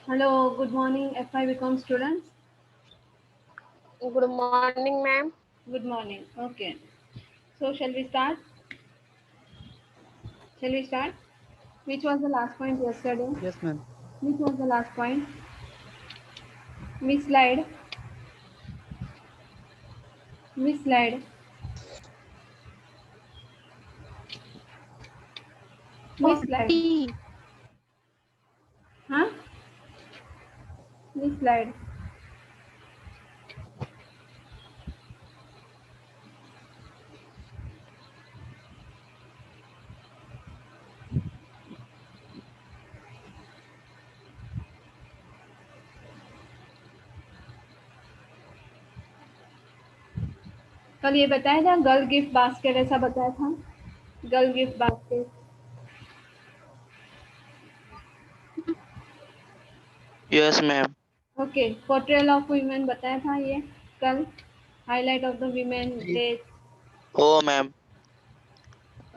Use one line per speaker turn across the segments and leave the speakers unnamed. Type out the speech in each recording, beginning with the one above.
Hello, good morning, FI Become students.
Good morning, ma'am.
Good morning. Okay. So, shall we start? Shall we start? Which was the last point yesterday?
Yes, ma'am.
Which was the last point? Which slide? Which slide? Which slide?
40.
Huh? Which slide? कल ये बताया था girl gift basket ऐसा बताया था girl gift basket
Yes, ma'am.
Okay portrayal of women बताया था ये कल highlight of the women day
हो मॅम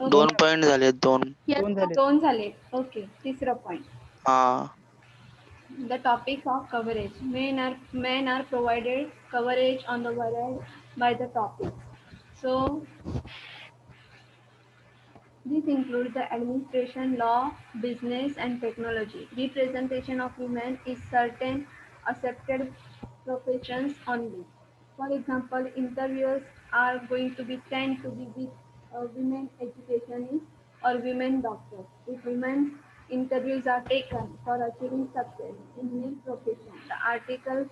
ओके
2 पॉइंट झालेत 2.
Yes,
दोन झाले.
दोन झाले ओके तिसरं पॉइंट
हा.
The topics of coverage. Men are provided coverage on the world by the topics. So this includes the administration, law, business, and technology. Representation of women is certain accepted professions only. For example, interviewers are going to be tend to be with women educationists or women doctors. If women's interviews are taken for achieving success in male profession, the articles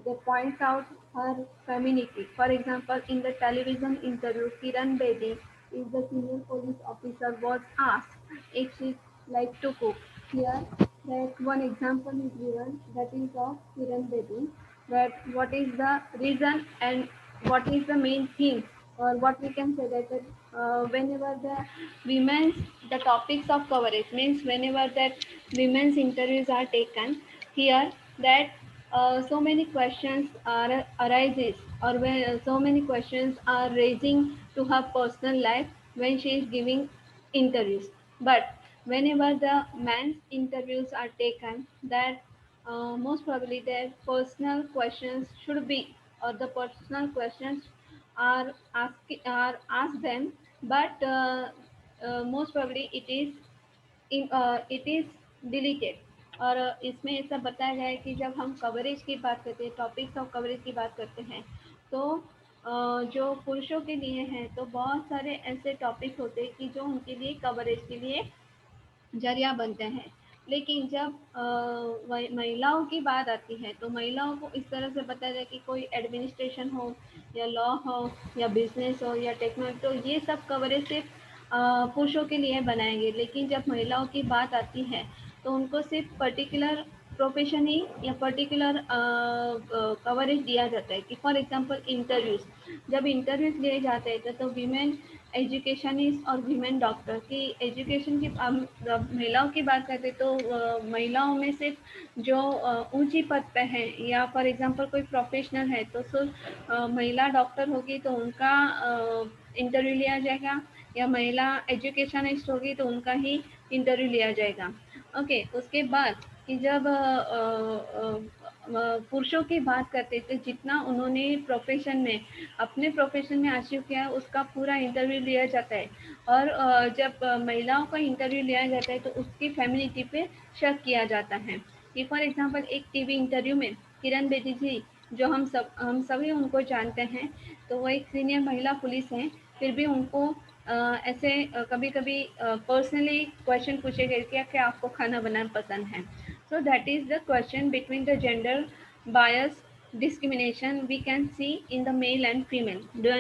they point out her femininity. For example, in the television interview, Kiran Bedi is the senior police officer was asked if she liked to cook. Here, that one example is given that is of Kiran Bedi. That what is the reason and what is the main thing or what we can say that whenever the topics of coverage means whenever that women's interviews are taken here that so many questions are arises or when so many questions are raising to her personal life when she is giving interviews but whenever the man's interviews are taken that most probably their personal questions should be or the personal questions are asked them but most probably it is deleted और इसमें ऐसा बताया गया है कि जब हम coverage की बात करते हैं टॉपिक्स ऑफ कवरेज की बात करते हैं तो जो पुरुषों के लिए हैं तो बहुत सारे ऐसे टॉपिक्स होते हैं कि जो उनके लिए कवरेज के लिए जरिया बनते हैं लेकिन जब महिलाओं की बात आती है तो महिलाओं को इस तरह से बताया जाए कि कोई एडमिनिस्ट्रेशन हो या लॉ हो या बिजनेस हो या टेक्नोलॉजी तो ये सब कवरेज सिर्फ पुरुषों के लिए बनाएंगे लेकिन जब महिलाओं की बात आती है तो उनको सिर्फ पर्टिकुलर प्रोफेशन ही या पर्टिकुलर कवरेज दिया जाता है कि फॉर एग्जांपल इंटरव्यूज जब इंटरव्यूज लिए जाते हैं तो वीमेन एजुकेशनिस्ट और वीमेन डॉक्टर की एजुकेशन की महिलाओं की बात करते तो महिलाओं में सिर्फ जो ऊंची पद पे है या फॉर एग्जांपल कोई प्रोफेशनल है तो सिर्फ महिला डॉक्टर होगी तो उनका इंटरव्यू लिया जाएगा या महिला एजुकेशनिस्ट होगी तो उनका ही इंटरव्यू लिया जाएगा ओके उसके बाद कि जब पुरुषों की बात करते थे जितना उन्होंने प्रोफेशन में अपने प्रोफेशन में अचीव किया है उसका पूरा इंटरव्यू लिया जाता है और जब महिलाओं का इंटरव्यू लिया जाता है तो उसकी फेमिनिटी पे शक किया जाता है कि फॉर एग्जांपल एक टीवी इंटरव्यू में किरण बेदी जी जो हम सभी उनको जानते हैं तो वो एक सीनियर महिला पुलिस हैं फिर भी उनको ऐसे कभी कभी पर्सनली क्वेश्चन पूछे गए कि क्या आपको खाना बनाना पसंद है so that is the question between the gender bias discrimination we can see in the male and female do you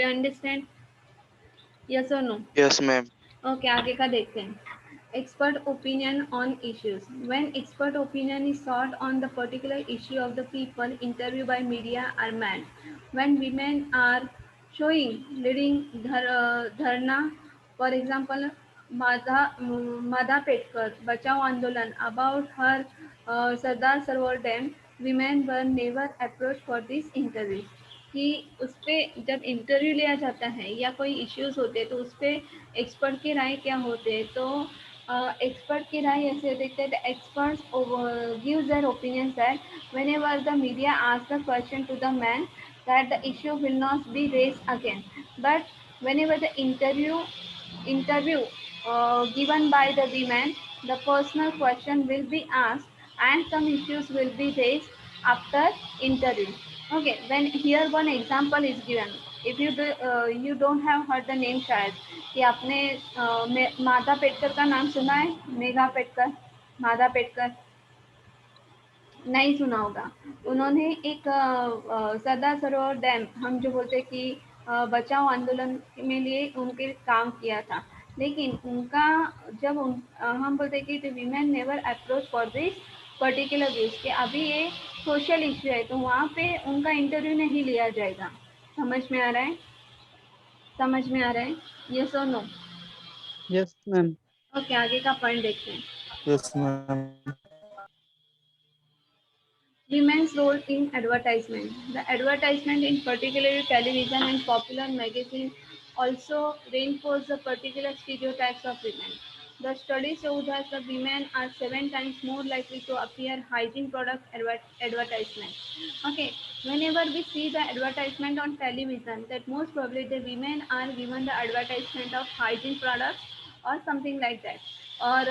understand yes or no
Yes, ma'am.
okay आगे का देखते हैं expert opinion on issues when expert opinion is sought on the particular issue of the people interviewed by media are men when women are showing leading dharna for example Madha Petkar बचाओ आंदोलन about her Sardar Sarovar Dam women were never approached for this interview कि उस पर जब interview लिया जाता है या कोई इश्यूज होते हैं तो उस पर एक्सपर्ट की राय क्या होते हैं तो expert की राय ऐसे होती है that experts gives their opinions that whenever the media asks the question to the man that the issue will not be raised again, but whenever the interview given by the women, the personal question will be asked and some issues will be raised after interview. Okay, when here one example is given. If you don't have heard the name शायद कि आपने माधा पेटकर का नाम सुना है, मेघा पेटकर, माधा पेटकर नहीं सुना होगा। उन्होंने एक सरदार सरोवर डैम हम जो बोलते हैं कि बचाओ आंदोलन में लिए उनके काम किया था, लेकिन उनका जब हम बोलते हैं कि women never approach for this particular views कि अभी ये सोशल इश्यू है, तो वहाँ पे उनका इंटरव्यू नहीं लिया जाएगा। समझ में आ रहा है? समझ में आ रहा है? यस और नो?
Yes, ma'am.
ओके, आगे का पॉइंट देखते हैं।
Yes, ma'am.
Women's role in advertisement. The advertisement in particular television and popular magazine also reinforce the particular stereotypes of women. The study shows that the women are 7 times more likely to appear hygiene product advertisement. Okay, whenever we see the advertisement on television, that most probably the women are given the advertisement of hygiene products or something like that, or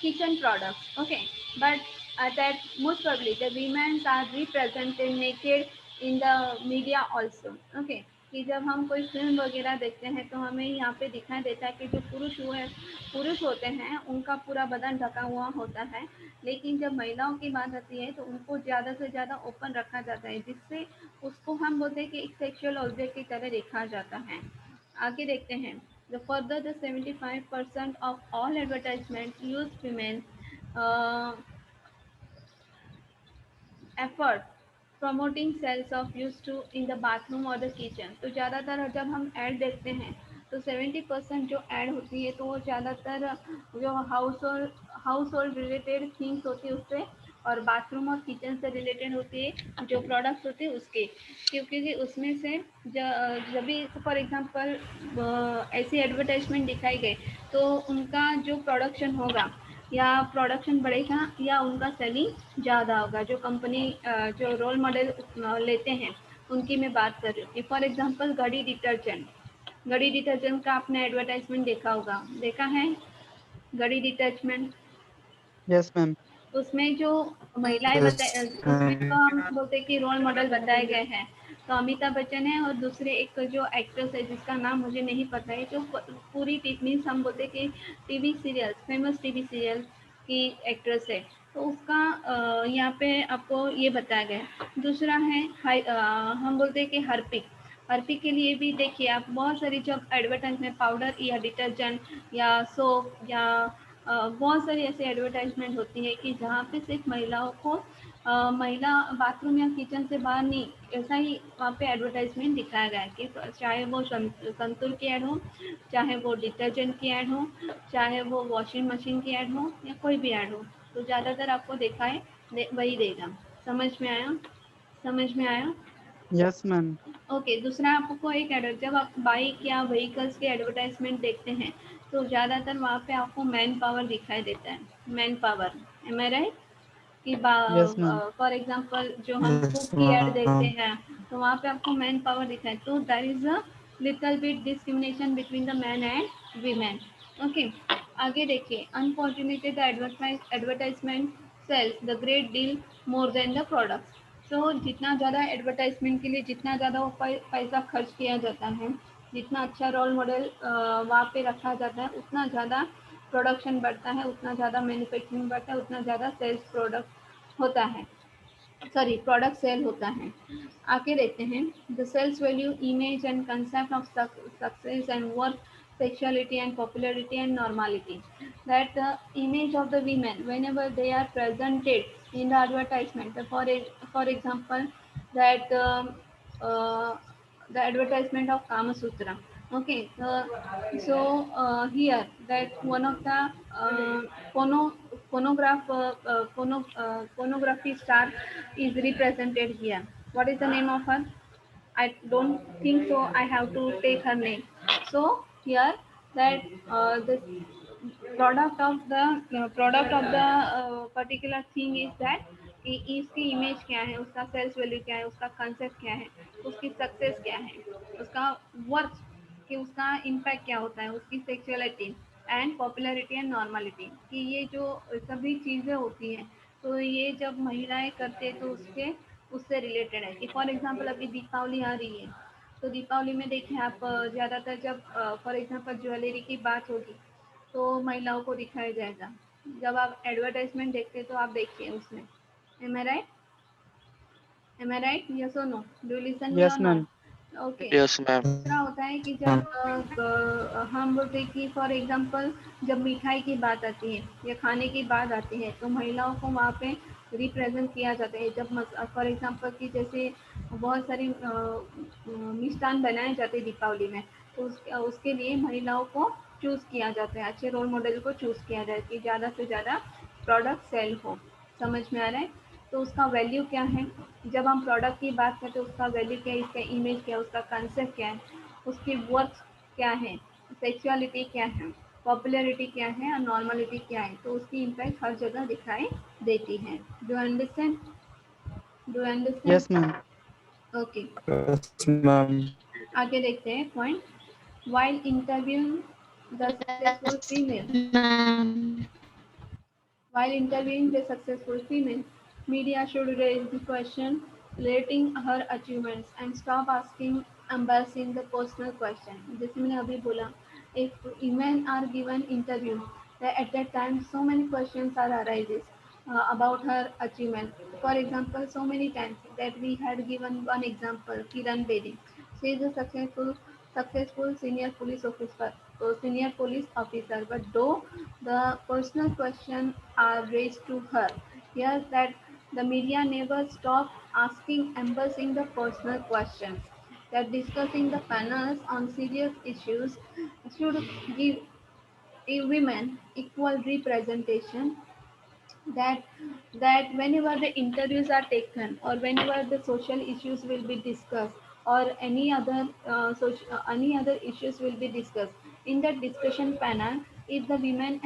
kitchen products. Okay, but that most probably the women are represented naked in the media also. Okay, कि जब हम कोई film वगैरह देखते हैं तो हमें यहाँ पे दिखाई देता है कि जो पुरुष होते हैं उनका पूरा बदन ढका हुआ होता है, लेकिन जब महिलाओं की बात आती है तो उनको ज़्यादा से ज़्यादा ओपन रखा जाता है, जिससे उसको हम बोलते हैं कि एक सेक्सुअल ऑब्जेक्ट की तरह देखा जाता है। आगे देखते हैं। The further the 75% of all advertisements use women effort promoting sales of used to in the bathroom or the kitchen। तो ज़्यादातर जब हम ऐड देखते हैं तो 70% जो ऐड होती है तो वो ज़्यादातर जो हाउस होल्ड रिलेटेड थिंग्स होती है उससे, और बाथरूम और किचन से रिलेटेड होती है जो प्रोडक्ट्स होते हैं उसके, क्योंकि उसमें से जब भी फॉर एग्जांपल ऐसी एडवर्टाइजमेंट दिखाई गई तो उनका जो प्रोडक्शन होगा या प्रोडक्शन बढ़ेगा या उनका सेलिंग ज़्यादा होगा। जो कंपनी जो रोल मॉडल लेते हैं उनकी मैं बात कर रही हूँ। फॉर एग्जांपल घड़ी डिटर्जेंट का आपने एडवर्टाइजमेंट देखा होगा, देखा है घड़ी डिटर्जेंट?
Yes, ma'am.
उसमें जो महिलाएं
Yes,
उसमें तो
ma'am.
हम बोलते हैं कि रोल मॉडल बताए गए हैं, तो अमिताभ बच्चन है और दूसरे एक जो एक्ट्रेस है जिसका नाम मुझे नहीं पता है, जो पूरी मीन्स हम बोलते हैं कि TV serial, famous TV serial की एक्ट्रेस है, तो उसका यहाँ पे आपको ये बताया गया है। दूसरा है हम बोलते हैं कि हरपिक के लिए भी देखिए आप बहुत सारी जब एडवर्टाइजमेंट पाउडर या डिटर्जेंट या सोप या बहुत सारी ऐसी एडवर्टाइजमेंट होती है कि जहाँ पे सिर्फ महिलाओं को महिला बाथरूम या किचन से बाहर नहीं, ऐसा ही वहाँ पे एडवर्टाइजमेंट दिखाया गया है कि चाहे वो संतूर की ऐड हो, चाहे वो डिटर्जेंट की ऐड हो, चाहे वो वॉशिंग मशीन की ऐड हो या कोई भी ऐड हो, तो ज़्यादातर आपको दिखाए वही देगा। समझ में आया? समझ में आया?
Yes, ma'am.
ओके, दूसरा आपको एक एड, जब आप बाइक या व्हीकल्स के एडवर्टाइजमेंट देखते हैं तो ज़्यादातर वहाँ पे आपको मैन पावर दिखाई देता है। Man power, M I right? कि
Yes, ma'am.
फॉर एग्जांपल जो हम कुक
Yes,
की ऐड देखते
ma'am.
हैं तो वहाँ पे आपको मैन पावर दिखाए, तो there is a little bit discrimination between the man and women. Okay, आगे देखिए। Unfortunately the advertisement sells the great deal more than the products. So जितना ज़्यादा एडवर्टाइजमेंट के लिए जितना ज़्यादा वो पैसा खर्च किया जाता है, जितना अच्छा रोल मॉडल वहाँ पे रखा जाता है, उतना ज़्यादा प्रोडक्शन बढ़ता है, उतना ज़्यादा मैन्युफैक्चरिंग बढ़ता है, उतना ज़्यादा सेल्स प्रोडक्ट होता है, सॉरी प्रोडक्ट सेल होता है। आगे देखते हैं। The sales value image and concept of success and work sexuality and popularity and normality, that the image of the women whenever they are presented in the advertisement, for example that uh, the advertisement of Kama Sutra. Okay, here that one of the phono pornography star is represented here. What is the name of her? I don't think so. I have to take her name. So here that this product of the particular thing is that कि इसकी image क्या है, उसका sales value क्या है, उसका concept क्या है, उसकी सक्सेस क्या है, उसका वर्थ, कि उसका इम्पैक्ट क्या होता है, उसकी sexuality and popularity and normality, कि ये जो सभी चीज़ें होती हैं तो ये जब महिलाएं करते हैं तो उसके उससे रिलेटेड है। कि फॉर एग्जांपल अभी दीपावली आ रही है तो दीपावली में देखिए आप ज़्यादातर जब फॉर एग्जांपल ज्वेलरी की बात होगी तो महिलाओं को दिखाया जाएगा। जब आप एडवर्टाइजमेंट देखते हैं तो आप देखिए उसमें, M I right, am I right, yes और नो, डू लिसन मी और
Yes,
not?
ma'am.
Okay.
Yes, ma'am.
दूसरा होता है कि जब हम बोलते हैं कि फॉर एग्जांपल जब मिठाई की बात आती है या खाने की बात आती है तो महिलाओं को वहाँ पे रिप्रेजेंट किया जाता है। जब फॉर एग्जांपल कि जैसे बहुत सारी मिष्ठान बनाए जाते हैं दीपावली में तो उसके लिए महिलाओं को चूज़ किया जाता है, अच्छे रोल मॉडल को चूज़ किया जाए कि ज़्यादा से ज़्यादा प्रोडक्ट सेल हो। समझ में आ रहा है? तो उसका वैल्यू क्या है? जब हम प्रोडक्ट की बात करते हैं उसका वैल्यू क्या है, इसका इमेज क्या है, उसका कंसेप्ट क्या है, उसकी वर्थ क्या है, सेक्सुअलिटी क्या है, पॉपुलैरिटी क्या है और नॉर्मलिटी क्या है, तो उसकी इम्पैक्ट हर जगह दिखाई देती है। Do understand? Do understand?
Yes, ma'am.
Okay.
Yes, ma'am.
आगे देखते हैं point. While interviewing the successful female, while interviewing the successful female, media should raise the question relating her achievements and stop asking embarrassing the personal question. जैसे मैंने अभी बोला, if women are given interview, that at that time so many questions are arises about her achievement. For example, so many times that we had given one example, Kiran Bedi. She is a successful senior police officer, but though the personal questions are raised to her, here that the media never stop asking embarrassing the personal questions. That discussing the panels on serious issues should give women equal representation, that whenever the interviews are taken or whenever the social issues will be discussed or any other issues will be discussed in that discussion panel, if the women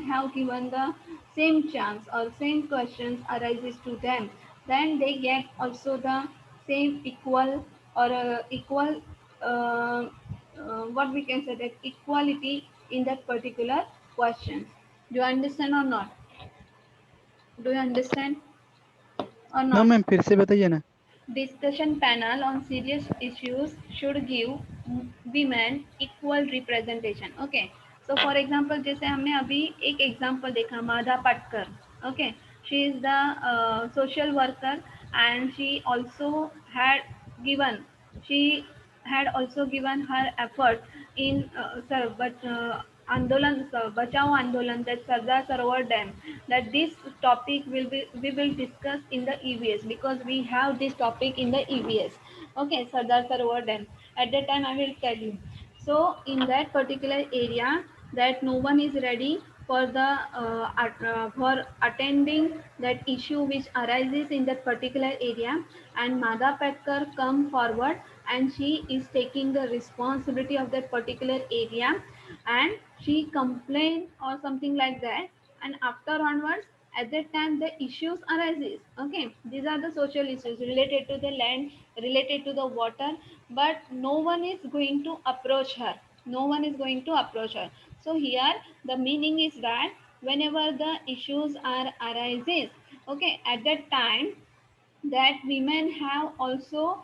have given the same chance or same questions arises to them, then they get also the same equal or equal what we can say, that equality in that particular questions. Do you understand or not? Do you understand or
No,
not?
ma'am. फिर से बताइए ना.
Discussion panel on serious issues should give women equal representation. Okay. So for example, जैसे हमने अभी एक example देखा, Madha Patkar. Okay. She is the social worker and given she had also given her effort in Andolan, Bachao Andolan, that Sardar Sarovar Dam, that this topic we will discuss in the EVS because we have this topic in the EVS. Okay, Sardar Sarovar Dam. At that time, I will tell you. So in that particular area, that no one is ready for for attending that issue which arises in that particular area, and Madha Petkar come forward and she is taking the responsibility of that particular area and she complained or something like that, and after onwards at that time the issues arises. Okay, these are the social issues related to the land, related to the water, but no one is going to approach her, no one is going to approach her. So here the meaning is that whenever the issues are arises, okay, at that time that women have also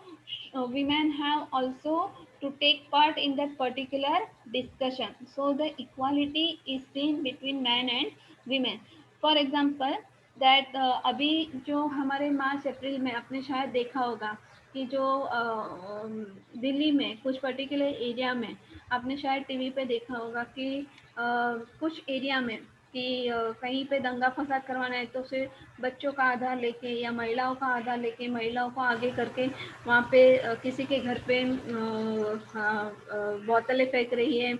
to take part in that particular discussion, so the equality is seen between men and women. For example, that अभी जो हमारे मार्च अप्रैल में आपने शायद देखा होगा कि जो दिल्ली में कुछ पर्टिकुलर एरिया में आपने शायद टीवी पे देखा होगा कि कुछ एरिया में कि कहीं पे दंगा फसाद करवाना है तो सिर्फ बच्चों का आधार लेके या महिलाओं का आधार लेके महिलाओं को आगे करके वहाँ पे किसी के घर पे बोतलें फेंक रही है,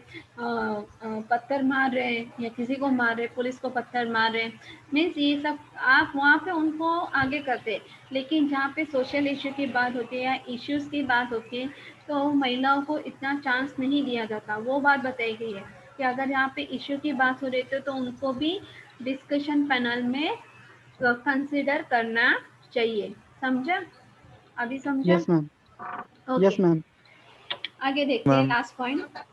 पत्थर मार रहे हैं या किसी को मार रहे, पुलिस को पत्थर मार रहे हैं, मीन्स ये सब आप वहाँ पे उनको आगे करते। लेकिन जहाँ पे सोशल इश्यू की बात होती है या इश्यूज़ की बात होती है तो महिलाओं को इतना चांस नहीं दिया जाता, वो बात बताई गई है। कि अगर यहाँ पे इश्यू की बात हो रही तो उनको भी डिस्कशन पैनल में कंसिडर करना चाहिए। समझा? अभी समझा?
Yes ma'am.
Okay
yes ma'am.
आगे देखते हैं
ma'am
last point.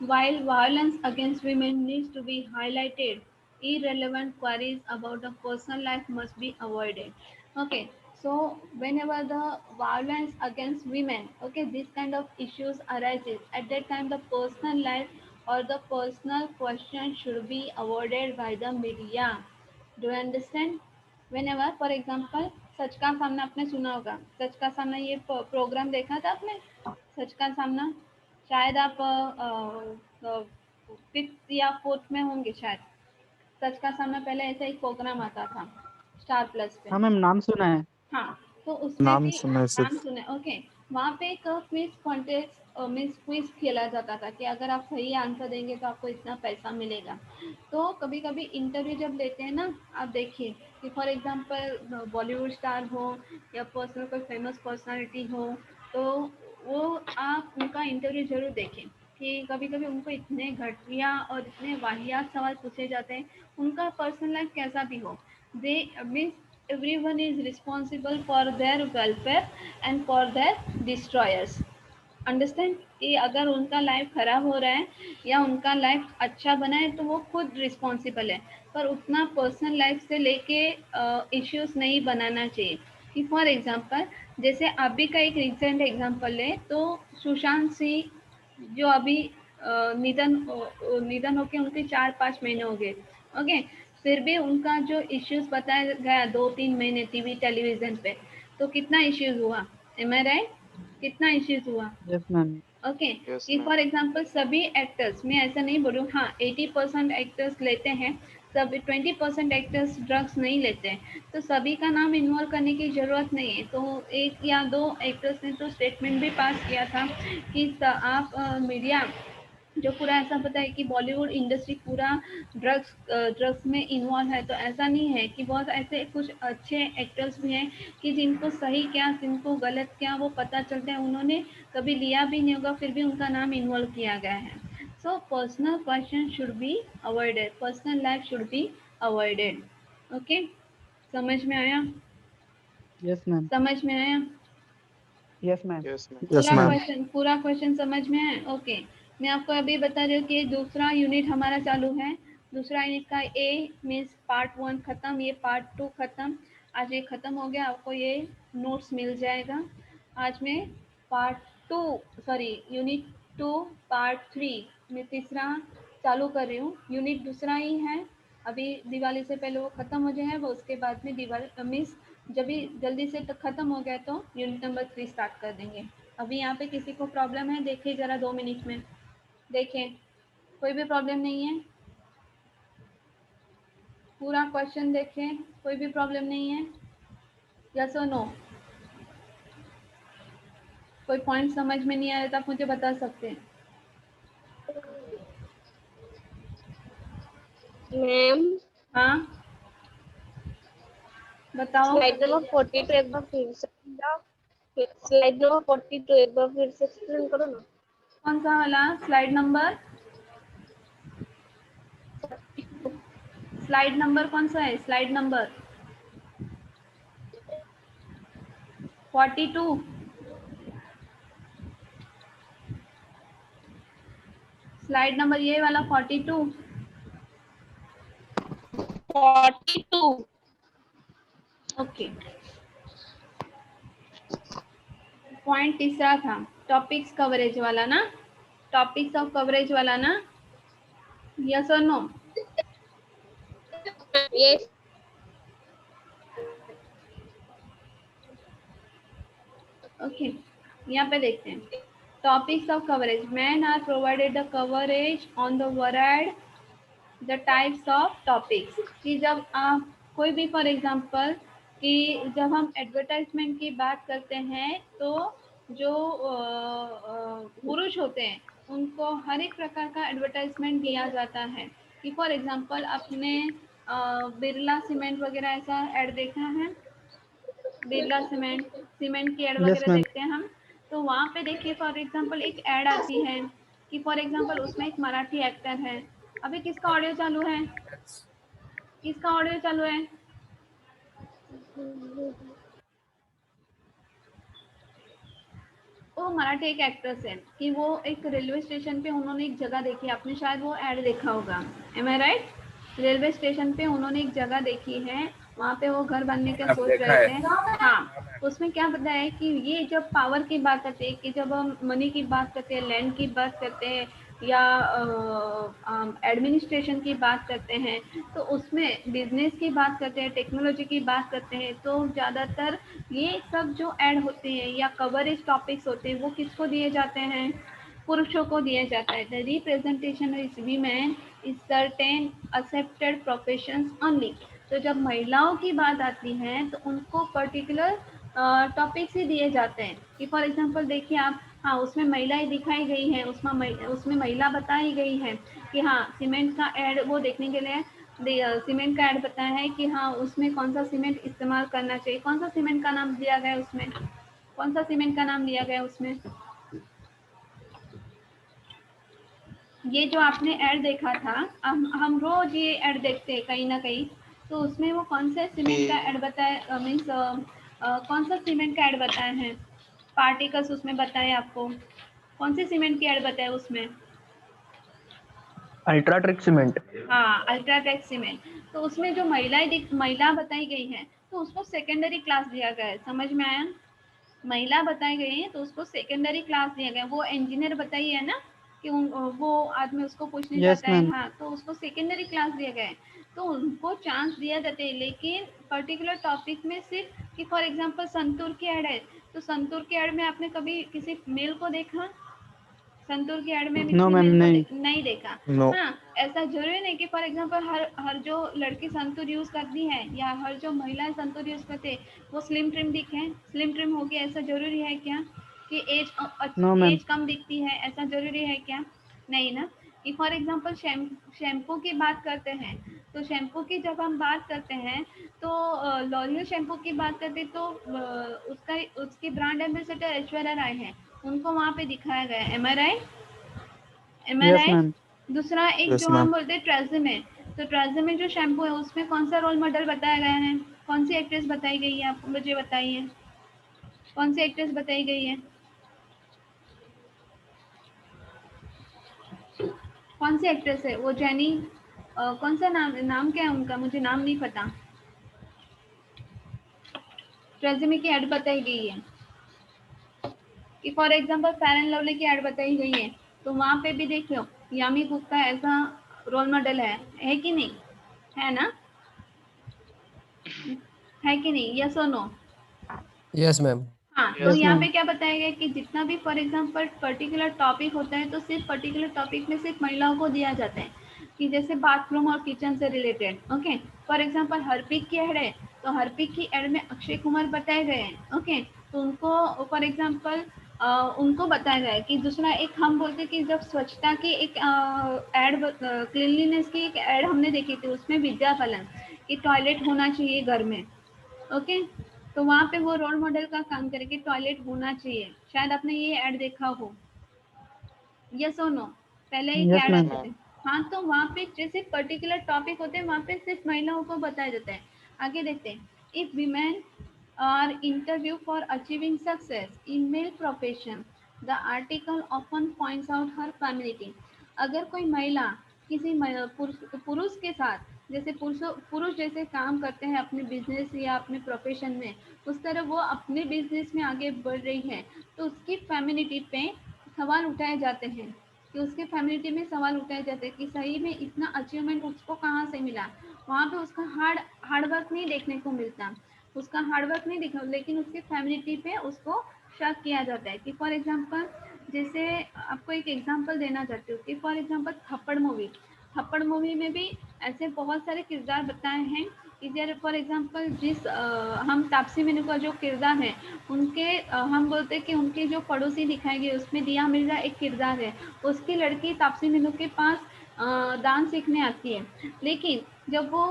While violence against women needs to be highlighted, irrelevant queries about the personal life must be avoided. Okay, so whenever the violence against women, okay, this kind of issues arises, at that time the personal life or the personal question should be avoided by the media. Do you understand? Whenever, for example, सच का सामना आपने सुना होगा, सच का सामना ये programme देखा था आपने, सच का सामना, शायद आप फिफ्थ या फोर्थ में होंगे शायद। सच का सामना पहले ऐसा एक प्रोग्राम आता था स्टार प्लस पे।
हाँ मैम, नाम सुना है।
हाँ, तो उसमें
नाम
भी
सुना है
नाम
सिर्फ।
सुने। ओके, वहाँ पे एक क्विज कॉन्टेस्ट क्विज खेला जाता था कि अगर आप सही आंसर देंगे तो आपको इतना पैसा मिलेगा। तो कभी कभी इंटरव्यू जब लेते हैं ना, आप देखिए कि फॉर एग्जांपल बॉलीवुड स्टार हो या पर्सनल कोई फेमस पर्सनालिटी हो, तो वो आप उनका इंटरव्यू जरूर देखें कि कभी कभी उनको इतने घटिया और इतने वाहियात सवाल पूछे जाते हैं, उनका पर्सनल लाइफ कैसा भी हो, दे means everyone is responsible for their welfare and for their destroyers. Understand कि अगर उनका लाइफ खराब हो रहा है या उनका लाइफ अच्छा बना है तो वो खुद रिस्पॉन्सिबल है, पर उतना पर्सनल लाइफ से लेके इश्यूज नहीं बनाना चाहिए। कि फॉर एग्जांपल जैसे अभी का एक रिसेंट एग्जांपल ले तो सुशांत सिंह जो अभी निधन होके उनके 4-5 महीने हो गए। ओके, फिर भी उनका जो इश्यूज बताया गया 2-3 महीने टीवी टेलीविजन पे, तो कितना इश्यूज हुआ, एम आई राइट? कितना इश्यूज हुआ?
Yes ma'am.
ओके,
Yes,
कि
ma'am.
फॉर एग्जांपल सभी एक्टर्स, मैं ऐसा नहीं बोल रही हूँ, हाँ 80% एक्टर्स लेते हैं, सब 20% एक्टर्स ड्रग्स नहीं लेते हैं, तो सभी का नाम इन्वॉल्व करने की ज़रूरत नहीं है। तो 1 या 2 एक्टर्स ने तो स्टेटमेंट भी पास किया था कि आप मीडिया जो पूरा ऐसा पता है कि बॉलीवुड इंडस्ट्री पूरा ड्रग्स में इन्वॉल्व है, तो ऐसा नहीं है कि बहुत ऐसे कुछ अच्छे एक्टर्स भी हैं कि जिनको सही क्या जिनको गलत क्या वो पता चलता है, उन्होंने कभी लिया भी नहीं होगा फिर भी उनका नाम इन्वॉल्व किया गया है। So personal question should be avoided, personal life should be avoided. Okay, समझ में आया?
Yes ma'am.
समझ में आया?
Yes ma'am.
Yes, ma'am.
Yes ma'am.
पूरा क्वेश्चन समझ में है? ओके, मैं आपको अभी बता रही हूँ कि दूसरा यूनिट हमारा चालू है। दूसरा यूनिट का ए मीन्स पार्ट 1 खत्म, ये पार्ट 2 खत्म। आज ये खत्म हो गया, आपको ये नोट्स मिल जाएगा। आज मैं पार्ट 2 सॉरी यूनिट 2 पार्ट 3 में तीसरा चालू कर रही हूँ। यूनिट दूसरा ही है, अभी दिवाली से पहले वो खत्म हो जाए, वो उसके बाद में दिवाली मीन्स जब भी जल्दी से खत्म हो गया तो यूनिट नंबर 3 स्टार्ट कर देंगे। अभी यहाँ पे किसी को प्रॉब्लम है? देखिए ज़रा 2 मिनट में देखें, कोई भी प्रॉब्लम नहीं है? पूरा क्वेश्चन देखें, कोई भी प्रॉब्लम नहीं है? यस और नो? कोई पॉइंट समझ में नहीं आया तो आप मुझे बता सकते हैं।
मैम
हाँ बताओ।
स्लाइड नंबर 42 एक बार फिर से समझाओ। स्लाइड नंबर 42 एक बार फिर से एक्सप्लेन करो ना।
कौन सा वाला स्लाइड नंबर कौन सा है? Slide number 42। स्लाइड नंबर ये वाला 42।
42
ओके, पॉइंट तीसरा था टॉपिक्स कवरेज वाला ना, टॉपिक्स ऑफ कवरेज वाला ना, यस और नो?
ये
ओके, यहाँ पे देखते हैं topics of coverage. Man are provided the coverage on the varied the types of topics. कि जब आप कोई भी फॉर एग्जांपल कि जब हम एडवर्टाइजमेंट की बात करते हैं तो जो पुरुष होते हैं उनको हर एक प्रकार का एडवर्टाइजमेंट दिया जाता है। कि फॉर एग्जांपल आपने बिरला सीमेंट वगैरह ऐसा ऐड देखा है? बिरला सीमेंट की ऐड
यस
वगैरह
मैम।
देखते हैं हम, तो वहाँ पे देखिए फॉर एग्जांपल एक ऐड आती है कि फॉर एग्जांपल उसमें एक मराठी एक्टर है। अभी किसका ऑडियो चालू है? किसका ऑडियो चालू है? वो मराठी एक एक्ट्रेस है कि वो एक रेलवे स्टेशन पे उन्होंने एक जगह देखी, आपने शायद वो ऐड देखा होगा। M I right? Railway station पे उन्होंने एक जगह देखी है, वहाँ पे वो घर बनने का सोच रहे थे। हाँ, उसमें क्या पता है कि ये जब पावर की बात करते हैं, कि जब हम मनी की बात करते हैं, लैंड की बात करते हैं, या एडमिनिस्ट्रेशन की बात करते हैं, तो उसमें बिजनेस की बात करते हैं, टेक्नोलॉजी की बात करते हैं, तो ज़्यादातर ये सब जो ऐड होते हैं या कवरेज टॉपिक्स होते हैं वो किसको दिए जाते हैं? पुरुषों को दिया जाता है। The representation is women is certain accepted professions only. तो जब महिलाओं की बात आती है तो उनको पर्टिकुलर टॉपिक्स ही दिए जाते हैं कि फॉर एग्जांपल देखिए आप, हाँ उसमें महिलाएं दिखाई गई हैं, उसमें महिला बताई गई है कि हाँ सीमेंट का ऐड वो देखने के लिए सीमेंट का ऐड बताया है कि हाँ उसमें कौन सा सीमेंट इस्तेमाल करना चाहिए, कौन सा सीमेंट का नाम दिया गया है उसमें, कौन सा सीमेंट का नाम लिया गया उसमें। ये जो आपने ऐड देखा था, हम रोज ये ऐड देखते हैं कहीं ना कहीं, तो उसमें वो कौन से सीमेंट का ऐड बताया, मीन्स कौन सा सीमेंट का ऐड बताया है, पार्टिकल्स उसमें बताए आपको, कौन से सीमेंट की ऐड बताए उसमें?
UltraTech cement.
हाँ, अल्ट्राटेक सीमेंट। तो उसमें जो महिला बताई गई है तो उसको सेकेंडरी क्लास दिया गया है, समझ में आया? महिला बताई गई है तो उसको सेकेंडरी क्लास दिया गया। वो इंजीनियर बताई है ना कि वो आदमी उसको पूछने
यस
जाता है,
मैम।
हाँ तो उसको सेकेंडरी क्लास दिया गया है। तो उनको चांस दिया जाता है, लेकिन पर्टिकुलर टॉपिक में सिर्फ कि फॉर एग्जांपल संतूर की ऐड है, तो संतूर की ऐड में आपने कभी किसी मेल को देखा? संतूर की ऐड में भी
नो
किसी
मैम,
मेल को
नहीं।
नहीं देखा।
No.
हाँ, ऐसा जरूरी नहीं कि फॉर एग्जांपल हर जो लड़की संतूर यूज करती है या हर जो महिलाएं संतूर यूज करते हैं वो स्लिम ट्रिम दिखे, स्लिम ट्रिम होगी ऐसा जरूरी है क्या? कि
नो मैम।
एज कम दिखती है ऐसा जरूरी है क्या? नहीं ना। कि फॉर एग्जांपल शैम्पू की बात करते हैं, तो शैम्पू की जब हम बात करते हैं तो लॉरियल शैम्पू की बात करते हैं तो उसकी ब्रांड एम्बेसडर ऐश्वर्या राय है, उनको वहाँ पे दिखाया गया है। M I right? Am I
yes
right?
Ma'am.
दूसरा एक
Yes,
जो हम
ma'am.
बोलते हैं ट्रेज़मे, तो ट्रेज़मे जो शैम्पू है उसमें कौन सा रोल मॉडल बताया गया है, कौन सी एक्ट्रेस बताई गई है, आप मुझे बताइए कौन सी एक्ट्रेस बताई गई है, कौन सी एक्ट्रेस है वो? जेनी कौन सा नाम क्या है उनका, मुझे नाम नहीं पता। ट्रेज़मे की ऐड बताई गई है कि for example fair and lovely की ऐड बताई गई है, तो वहाँ पे भी देख लो यामी गुप्ता ऐसा रोल मॉडल है कि नहीं? है ना? है कि नहीं? यस और नो?
Yes ma'am.
हाँ, तो
Yes.
यस
यहाँ
मैम।
पे क्या बताया गया कि जितना भी फॉर एग्जांपल पर्टिकुलर टॉपिक होता है तो सिर्फ पर्टिकुलर टॉपिक में सिर्फ महिलाओं को दिया जाता है, कि जैसे बाथरूम और किचन से रिलेटेड। ओके, फॉर एग्जांपल हरपिक की ऐड है तो हरपिक की ऐड में अक्षय कुमार बताए गए हैं। ओके, तो उनको फॉर एग्जांपल उनको बताया गया है कि दूसरा एक हम बोलते कि जब स्वच्छता की एक ऐड, क्लीनलीनेस की एक ऐड हमने देखी थी, उसमें विद्या बालन कि टॉयलेट होना चाहिए घर में। ओके, तो वहाँ पे वो रोल मॉडल का काम करके टॉयलेट होना चाहिए, शायद आपने ये ऐड देखा हो। यस और नो? पहले एक
यस
ऐड
मैम।
आते थे। हाँ, तो वहाँ पे जैसे पर्टिकुलर टॉपिक होते हैं वहाँ पे सिर्फ महिलाओं को बताया जाता है। आगे देखते हैं। If women are interview for achieving success in male profession the article often points out her femininity. अगर कोई महिला किसी पुरुष के साथ, जैसे पुरुष जैसे काम करते हैं अपने बिजनेस या अपने प्रोफेशन में, उस तरह वो अपने बिजनेस में आगे बढ़ रही है, तो उसकी फेमिनिटी पे सवाल उठाए जाते हैं, कि उसके फैमिली में सवाल उठाए जाते हैं कि सही में इतना अचीवमेंट उसको कहाँ से मिला। वहाँ पे उसका हार्ड वर्क नहीं देखने को मिलता, उसका हार्ड वर्क नहीं दिखा, लेकिन उसके फैमिली पे उसको शक किया जाता है। कि फॉर एग्जांपल, जैसे आपको एक एग्जांपल देना चाहती हूँ कि फॉर एग्जांपल थप्पड़ मूवी में भी ऐसे बहुत सारे किरदार बताए हैं कि जैसे फॉर एग्जांपल हम तापसी मिन्नू का जो किरदार है, उनके हम बोलते हैं कि उनके जो पड़ोसी दिखाई गए उसमें दिया मिर्जा एक किरदार है, उसकी लड़की तापसी मिन्नू के पास डांस सीखने आती है, लेकिन जब वो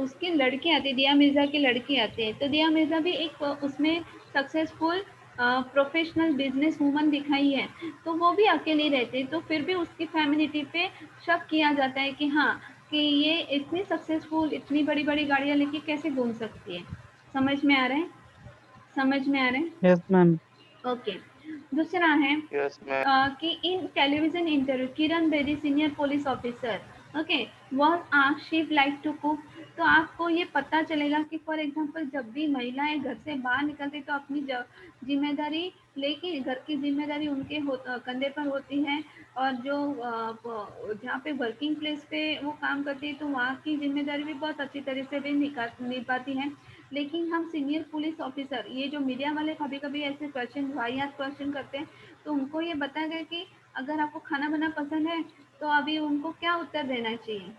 उसकी लड़की आती है, दिया मिर्जा की लड़की आती है, तो दिया मिर्जा भी एक उसमें सक्सेसफुल प्रोफेशनल बिजनेस वूमन दिखाई है तो वो भी अकेली रहती है, तो फिर भी उसकी फैमिलिटी पे शक किया जाता है कि हाँ, कि ये इतनी सक्सेसफुल, इतनी बड़ी बड़ी गाड़ियां लेके कैसे घूम सकती है। समझ में आ रहा है? समझ में आ रहा है?
Yes, ma'am.
ओके। दूसरा है
Yes, ma'am.
कि in television interview Kiran Bedi senior police officer, okay, वह शी लाइक टू कुक, तो आपको ये पता चलेगा कि फॉर एग्जांपल जब भी महिलाएं घर से बाहर निकलती तो अपनी जिम्मेदारी लेके, घर की जिम्मेदारी उनके कंधे पर होती है, और जो जहाँ पे वर्किंग प्लेस पे वो काम करती है तो वहाँ की जिम्मेदारी भी बहुत अच्छी तरह से भी निभाती है। लेकिन हम सीनियर पुलिस ऑफिसर, ये जो मीडिया वाले कभी कभी ऐसे क्वेश्चन, वाहियात क्वेश्चन करते हैं, तो उनको ये बताया गया कि अगर आपको खाना बनाना पसंद है तो अभी उनको क्या उत्तर देना चाहिए?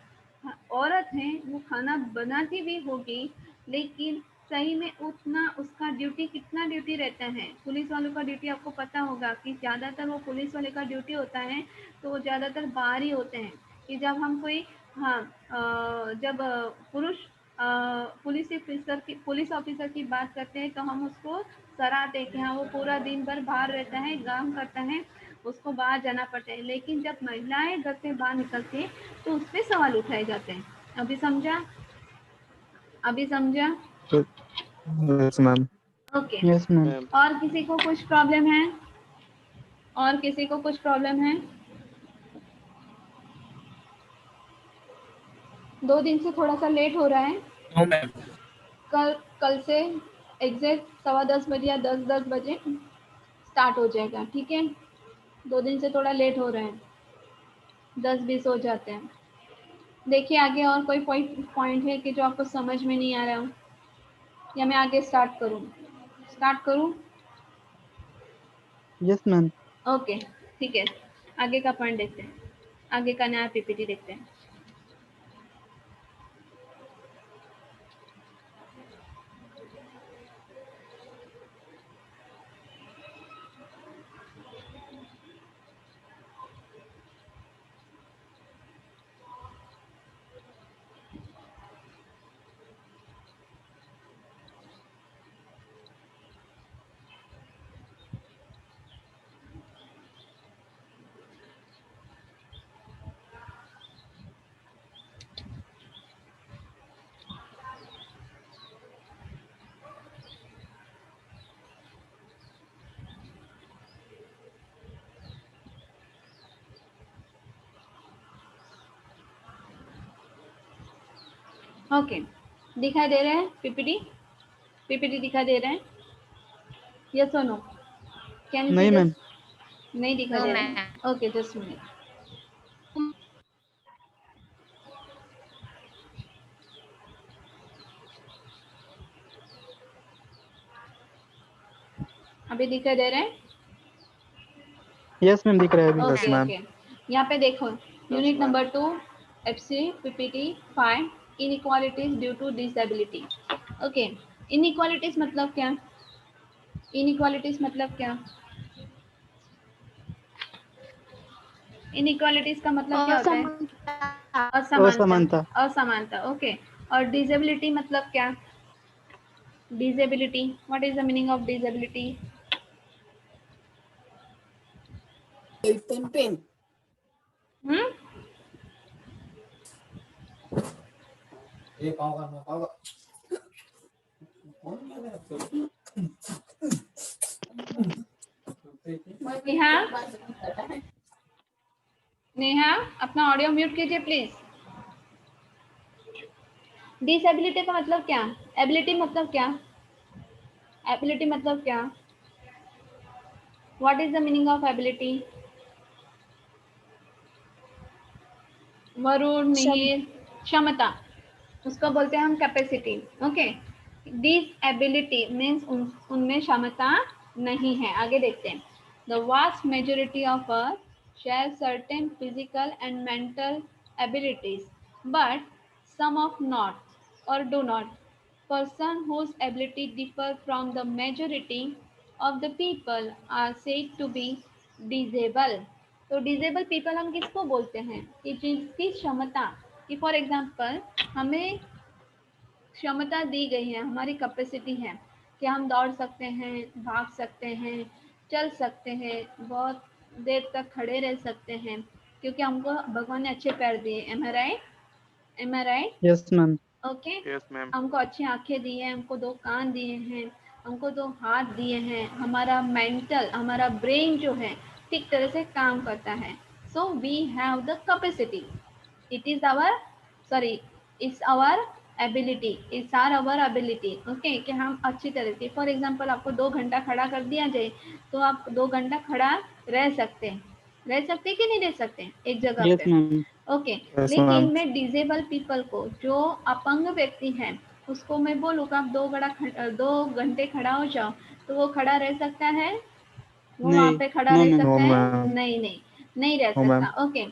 हाँ, औरत है वो खाना बनाती भी होगी, लेकिन सही में उतना उसका ड्यूटी, कितना ड्यूटी रहता है? पुलिस वालों का ड्यूटी आपको पता होगा कि ज़्यादातर वो पुलिस वाले का ड्यूटी होता है तो वो ज़्यादातर बाहर ही होते हैं। कि जब हम कोई, हाँ, जब पुरुष पुलिस ऑफिसर की बात करते हैं तो हम उसको सराहते हैं कि हाँ, वो पूरा दिन भर बाहर रहता है, काम करता है, उसको बाहर जाना पड़ता है। लेकिन जब महिलाएं घर से बाहर निकलती हैं तो उस पर सवाल उठाए जाते हैं। अभी समझा? अभी समझा?
Yes, ma'am.
Okay.
Yes, ma'am.
Ma'am.
और किसी को कुछ प्रॉब्लम है? और किसी को कुछ प्रॉब्लम है? 2 दिन से थोड़ा सा लेट हो रहा है।
No ma'am.
कल कल से एग्जैक्ट 10:15 या 10:10 स्टार्ट हो जाएगा, ठीक है? 2 दिन से थोड़ा लेट हो रहे हैं, 10-20 हो जाते हैं। देखिए आगे और कोई पॉइंट है कि जो आपको समझ में नहीं आ रहा हो, या मैं आगे स्टार्ट करूं? स्टार्ट करूं?
Yes, ma'am.
ओके, ठीक है। आगे का पॉइंट देखते हैं, आगे का नया पीपीटी देखते हैं। ओके, दिखाई दे रहे हैं पीपीटी? पीपीटी दिखाई दे रहे हैं? यस और नो? कैन यू सी
नहीं,
दिस?
ma'am.
नहीं दिखाई
नो
दे
मैम।
रहा है? Okay, just minute. अभी दिखाई दे रहे हैं?
Yes, ma'am. दिख रहा है अभी. Yes,
okay
ma'am.
ओके, यहाँ पे देखो,
Yes,
unit
ma'am.
Number 2 FC PPT 5, inequalities due to disability. Okay, inequalities मतलब क्या? इनइक्वालिटीज मतलब क्या? इनइक्वालिटीज का मतलब क्या होता है?
असमानता।
असमानता।
असमानता.
असमानता, ओके। और डिसेबिलिटी मतलब क्या? Disability, what is the meaning of disability? Hmm, Neha, Neha अपना ऑडियो म्यूट कीजिए प्लीज। डिसेबिलिटी का मतलब क्या? एबिलिटी मतलब क्या? एबिलिटी मतलब क्या? What is the meaning of ability? Varun, Mihir, क्षमता, उसको बोलते हैं हम कैपेसिटी। ओके, डिसएबिलिटी मीन्स उनमें क्षमता नहीं है। आगे देखते हैं। The vast majority of us share certain physical and mental abilities, but some of not or do not. Person whose ability differ from the majority of the people are said to be disabled. तो disable people हम किसको बोलते हैं? कि जिसकी क्षमता, कि for example हमें क्षमता दी गई है, हमारी कैपेसिटी है, कि हम दौड़ सकते हैं, भाग सकते हैं, चल सकते हैं, बहुत देर तक खड़े रह सकते हैं, क्योंकि हमको भगवान ने अच्छे पैर दिए। Am I right? Am I right?
Yes, ma'am.
Okay.
Yes, ma'am.
हमको अच्छी आंखें दी हैं, हमको 2 कान दिए हैं, हमको 2 हाथ दिए हैं, हमारा मेंटल, हमारा ब्रेन जो है ठीक तरह से काम करता है। So we have the capacity, it is our, sorry, it's our ability, it's are our ability, okay, कि हम अच्छी तरह से, फॉर एग्जांपल आपको 2 घंटा खड़ा कर दिया जाए तो आप 2 घंटा खड़ा रह सकते हैं, रह सकते कि नहीं रह सकते एक जगह
Yes,
पे?
ma'am.
ओके।
Yes,
लेकिन
ma'am.
मैं डिजेबल पीपल को, जो अपंग व्यक्ति है, उसको मैं बोलूँ कि आप 2 घंटे खड़ा हो जाओ, तो वो खड़ा रह सकता है? वो वहाँ
नहीं,
पे खड़ा
no,
रह
ma'am.
सकता
No,
है?
ma'am.
नहीं नहीं, नहीं रह
No,
सकता।
ma'am.
Okay,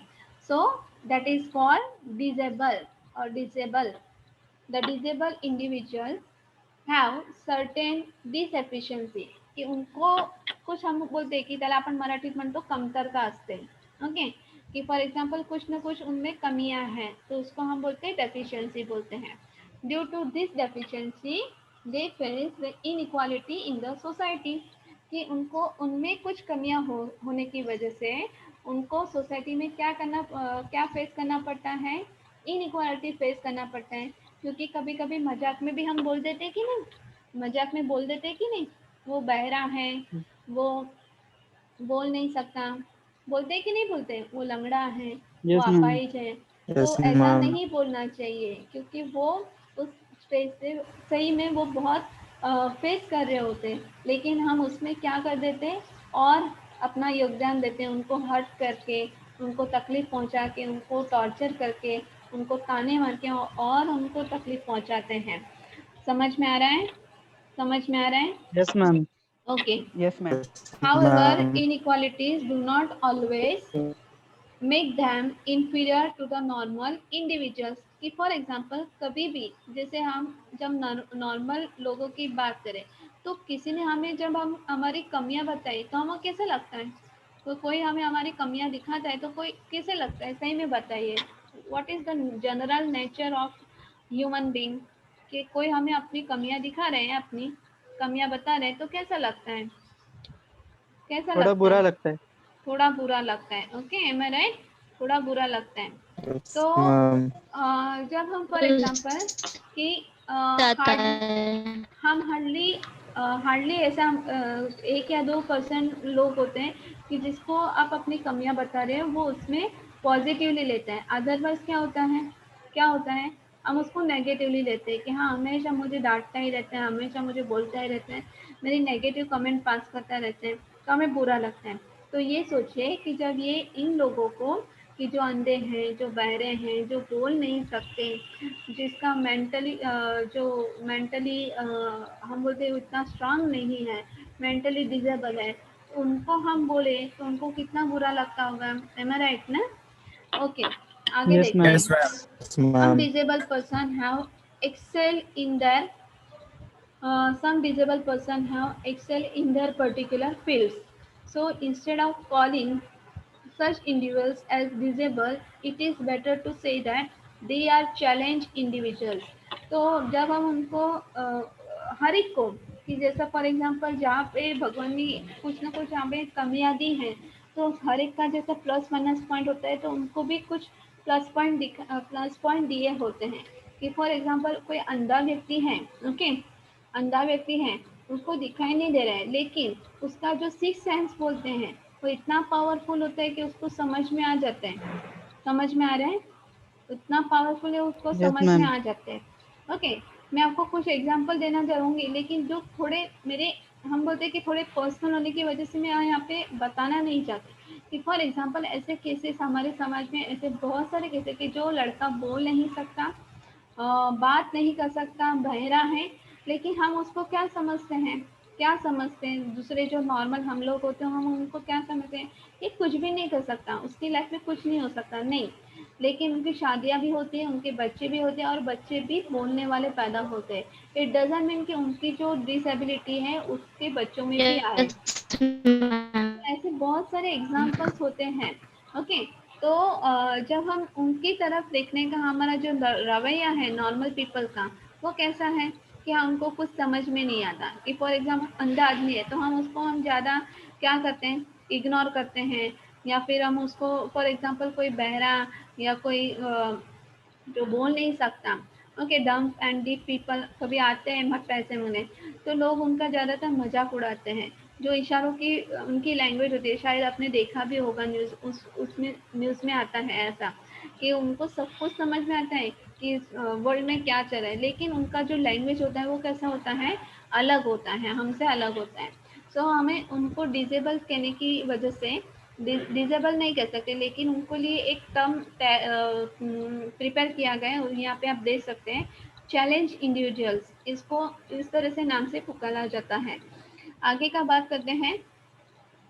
so that is called disable और disable. The disable individual have certain deficiency, की उनको कुछ, हम बोलते हैं की त्याला आपण मराठीत म्हणतो कमतरता असते, ओके, कि फॉर एग्जांपल कुछ ना कुछ उनमें कमियां हैं, तो उसको हम बोलते हैं डेफिशिएंसी बोलते हैं। Due to this deficiency they face the inequality in the society, कि उनको उनमें कुछ कमियां होने की वजह से उनको सोसाइटी में क्या फेस करना पड़ता है? इनइक्वालिटी फेस करना पड़ता है। क्योंकि कभी कभी मजाक में भी हम बोल देते कि नहीं, मजाक में बोल देते कि नहीं, वो बहरा है, वो बोल नहीं सकता, बोलते कि नहीं बोलते, वो लंगड़ा है, वो
Yes, ma'am.
अपाहिज है। तो
Yes,
ऐसा
ma'am.
नहीं बोलना चाहिए, क्योंकि वो उस स्टेज से सही में वो बहुत फेस कर रहे होते, लेकिन हम उसमें क्या कर देते और अपना योगदान देते हैं, उनको हर्ट करके, उनको तकलीफ पहुंचा के, उनको टॉर्चर करके, उनको ताने मार के और उनको तकलीफ पहुंचाते हैं। समझ में आ रहा है? समझ में आ रहा है?
Yes, ma'am.
Okay.
Yes, ma'am.
However,
Ma'am.
inequalities do not always make them inferior to the normal individuals, कि फॉर एग्जांपल कभी भी, जैसे हम जब नॉर्मल लोगों की बात करें, तो किसी ने हमें, जब हम हमारी कमियां बताई तो हमें कैसे लगता है? तो कोई हमें हमारी कमियां दिखाता है तो कोई कैसे लगता है? सही में बताइए, what is the general nature of human being? कि कोई हमें अपनी कमियां दिखा रहे हैं, अपनी कमियां बता रहे हैं, तो कैसा लगता है? कैसा
थोड़ा
लगता
बुरा
है?
लगता है.
थोड़ा बुरा लगता है। Okay, M I right? थोड़ा बुरा लगता है। तो
Yes, ma'am.
जब हम फॉर एग्जांपल कि
जाता
हार्डली,
है।
हम हार्डली ऐसा 1 या 2% लोग होते हैं कि जिसको आप अपनी कमियां बता रहे हो, वो उसमें पॉजिटिवली लेते हैं। अदरवाइज क्या होता है, क्या होता है, हम उसको नेगेटिवली लेते हैं कि हाँ, हमेशा मुझे डांटता ही रहता है, हमेशा मुझे बोलता ही रहता है, मेरी नेगेटिव कमेंट पास करता रहते हैं, तो हमें बुरा लगता है। तो ये सोचिए कि जब ये इन लोगों को, कि जो अंधे हैं, जो बहरे हैं, जो बोल नहीं सकते, जिसका मेंटली हम बोलते हैं इतना स्ट्रांग नहीं है, मेंटली डिसेबल है, उनको हम बोले तो उनको कितना बुरा लगता होगा। एम आई राइट ना? ओके, आगे
Yes,
देखते
ma'am.
हैं।
Yes,
Some
ma'am.
disabled person have excel in their some disabled person have excel in their particular fields. So instead of calling such individuals as disabled, it is better to say that they are challenged individuals. तो जब हम उनको हर एक को, कि जैसा for example जहाँ पे भगवान ने कुछ ना कुछ जहाँ पे कमियाँ दी हैं, तो हर एक का जैसा प्लस माइनस पॉइंट होता है, तो उनको भी कुछ प्लस पॉइंट दिए होते हैं। कि फॉर एग्जांपल कोई अंधा व्यक्ति है, ओके, अंधा व्यक्ति है, उसको दिखाई नहीं दे रहा है, लेकिन उसका जो सिक्स सेंस बोलते हैं, वो इतना पावरफुल होता है कि उसको समझ में आ जाता है। समझ में आ रहा है? इतना पावरफुल है, उसको
Yes,
समझ में
ma'am.
आ जाते हैं। ओके, मैं आपको कुछ एग्जांपल देना चाहूँगी, लेकिन जो थोड़े मेरे, हम बोलते हैं कि थोड़े पर्सनल होने की वजह से मैं यहाँ पे बताना नहीं चाहती। कि फॉर एग्जांपल ऐसे केसेस हमारे समाज में, ऐसे बहुत सारे केसेस कि जो लड़का बोल नहीं सकता, बात नहीं कर सकता, बहरा है, लेकिन हम उसको क्या समझते हैं, क्या समझते हैं, दूसरे जो नॉर्मल हम लोग होते हैं, हम उनको क्या समझते हैं कि कुछ भी नहीं कर सकता, उसकी लाइफ में कुछ नहीं हो सकता, नहीं। लेकिन उनकी शादियां भी होती हैं, उनके बच्चे भी होते हैं, और बच्चे भी बोलने वाले पैदा होते हैं। इट डजंट मीन कि उनकी जो डिसेबिलिटी है उसके बच्चों में भी आए।
Yes, ma'am.
ऐसे बहुत सारे एग्जाम्पल्स होते हैं। ओके, तो जब हम उनकी तरफ देखने का हमारा जो रवैया है नॉर्मल पीपल का, वो कैसा है? कि हाँ उनको कुछ समझ में नहीं आता। कि फॉर एग्जाम्पल अंधा आदमी है तो हम ज़्यादा क्या करते हैं, इग्नोर करते हैं, या फिर हम उसको फॉर एग्जाम्पल कोई बहरा या कोई जो बोल नहीं सकता, okay, dumb and deaf people कभी आते हैं मत पैसे मुने, तो लोग उनका ज़्यादातर मजाक उड़ाते हैं। जो इशारों की उनकी लैंग्वेज होती है, शायद आपने देखा भी होगा न्यूज़, उसमें न्यूज़ में आता है ऐसा कि उनको सब कुछ समझ में आता है कि वर्ल्ड में क्या चल रहा है, लेकिन उनका जो लैंग्वेज होता है वो कैसा होता है, अलग होता है, हमसे अलग होता है। सो हमें उनको डिसेबल कहने की वजह से, डिसेबल नहीं कह सकते, लेकिन उनको लिए एक टर्म प्रिपेयर किया गया है और यहाँ पे आप देख सकते हैं, चैलेंज इंडिविजुअल्स, इसको इस तरह से नाम से पुकारा जाता है। आगे का बात करते हैं,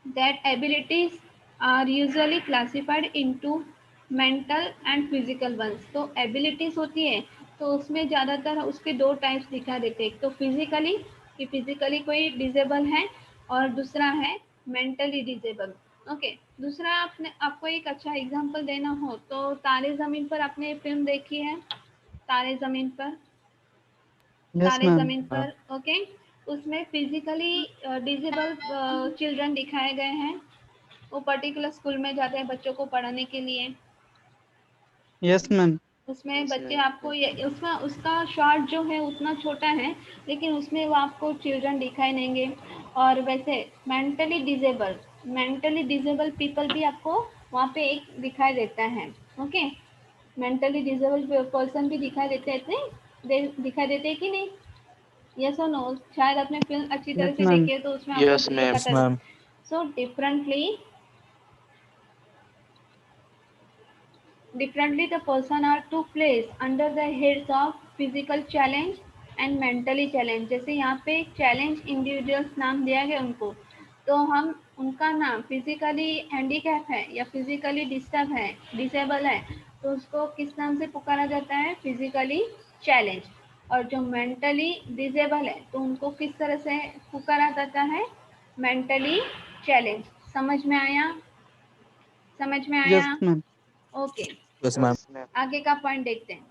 that abilities are usually classified into mental and physical ones. तो एबिलिटीज होती है तो उसमें ज़्यादातर उसके दो टाइप्स दिखा देते हैं, एक तो फिजिकली, कि फिजिकली कोई डिसेबल है, और दूसरा है मेंटली डिसेबल। ओके, दूसरा आपको एक अच्छा एग्जांपल देना हो तो तारे ज़मीन पर आपने फिल्म देखी है, तारे ज़मीन पर,
Yes,
तारे
ma'am.
ज़मीन पर, ओके, उसमें फिजिकली डिसेबल चिल्ड्रन दिखाए गए हैं। वो पर्टिकुलर स्कूल में जाते हैं बच्चों को पढ़ाने के लिए।
Yes, ma'am.
उसमें बच्चे आपको उसका उसका शॉर्ट जो है उतना छोटा है, लेकिन उसमें वो आपको चिल्ड्रन दिखाई देंगे। और वैसे मेंटली डिसेबल पीपल भी आपको वहाँ पे एक दिखाई देता है। ओके, मेंटली डिसेबल पर्सन भी दिखाई देते हैं, दिखाई देते हैं कि नहीं? यस और नो? शायद आपने फिल्म अच्छी तरह
Yes,
से देखी
ma'am.
है तो उसमें आपको
Yes,
ये
ma'am.
Yes,
पता
ma'am.
So differently the person are to place under the heads of physical challenge and mentally challenge। जैसे यहाँ पे चैलेंज इंडिविजुअल्स नाम दिया गया उनको, तो हम उनका नाम फिजिकली हैंडीकैप है या फिजिकली डिस्टर्ब है, डिसेबल है, तो उसको किस नाम से पुकारा जाता है, फिजिकली चैलेंज। और जो मेंटली डिसेबल है तो उनको किस तरह से पुकारा जाता है, मेंटली चैलेंज। समझ में आया? समझ में
Yes,
आया?
ma'am.
Okay,
Yes, ma'am.
आगे का पॉइंट देखते हैं।